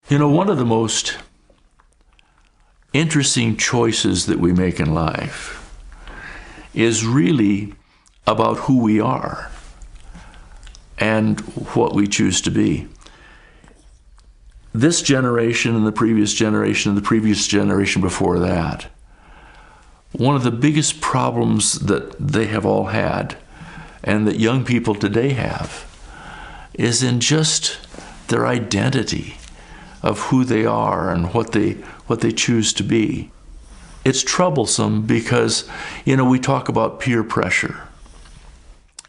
You know, one of the most interesting choices that we make in life is really about who we are and what we choose to be. This generation and the previous generation and the previous generation before that, one of the biggest problems that they have all had and that young people today have is in just their identity of who they are and what they choose to be. It's troublesome because, you know, we talk about peer pressure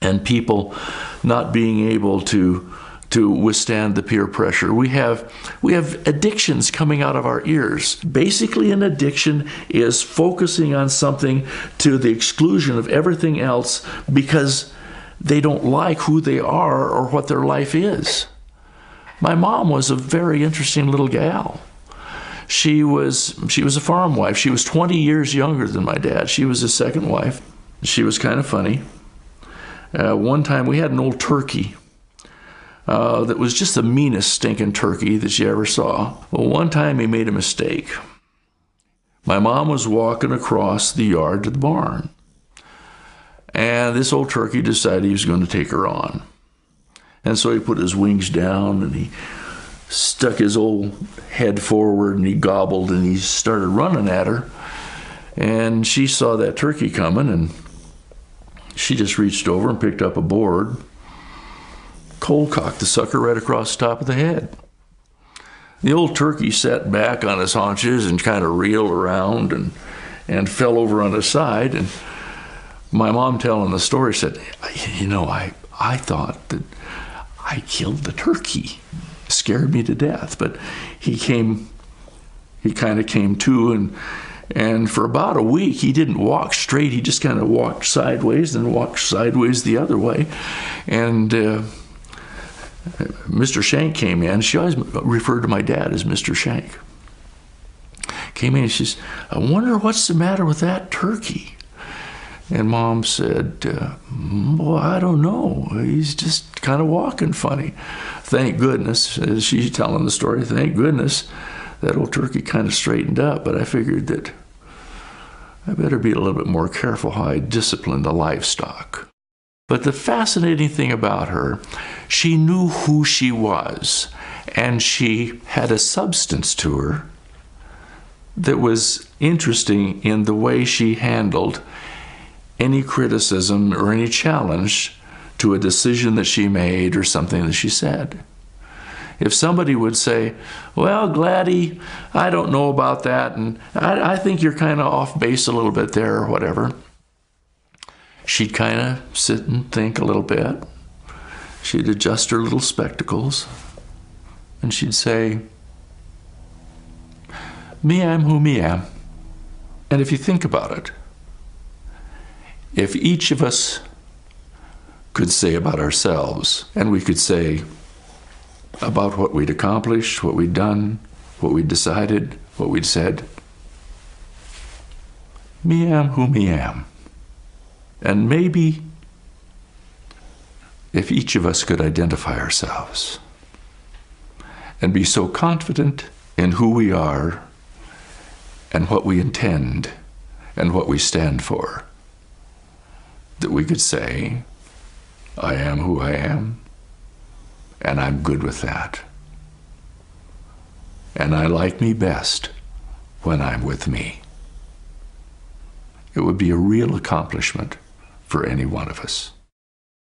and people not being able to withstand the peer pressure. We have addictions coming out of our ears. Basically, an addiction is focusing on something to the exclusion of everything else because they don't like who they are or what their life is. My mom was a very interesting little gal. She was a farm wife. She was 20 years younger than my dad. She was his second wife. She was kind of funny. One time we had an old turkey that was just the meanest stinking turkey that you ever saw. Well, one time he made a mistake. My mom was walking across the yard to the barn, and this old turkey decided he was going to take her on. And so he put his wings down and he stuck his old head forward and he gobbled and he started running at her. And she saw that turkey coming and she just reached over and picked up a board, cold cocked the sucker right across the top of the head. The old turkey sat back on his haunches and kind of reeled around and fell over on his side. And my mom, telling the story, said, you know, I thought that I killed the turkey. It scared me to death. But he kind of came to, and for about a week he didn't walk straight. He just kind of walked sideways and walked sideways the other way. And Mr. Shank came in. She always referred to my dad as Mr. Shank. Came in and she says, I wonder what's the matter with that turkey. And Mom said, well, I don't know. He's just kind of walking funny. Thank goodness, as she's telling the story, thank goodness that old turkey kind of straightened up. But I figured that I better be a little bit more careful how I discipline the livestock. But the fascinating thing about her, she knew who she was, and she had a substance to her that was interesting in the way she handled any criticism or any challenge to a decision that she made or something that she said. If somebody would say, well, Gladdy, I don't know about that, and I think you're kind of off base a little bit there or whatever, she'd kind of sit and think a little bit. She'd adjust her little spectacles, and she'd say, me am who me am. And if you think about it, if each of us could say about ourselves, and we could say about what we'd accomplished, what we'd done, what we'd decided, what we'd said, me am who me am. And maybe if each of us could identify ourselves and be so confident in who we are and what we intend and what we stand for, that we could say, I am who I am, and I'm good with that. And I like me best when I'm with me. It would be a real accomplishment for any one of us.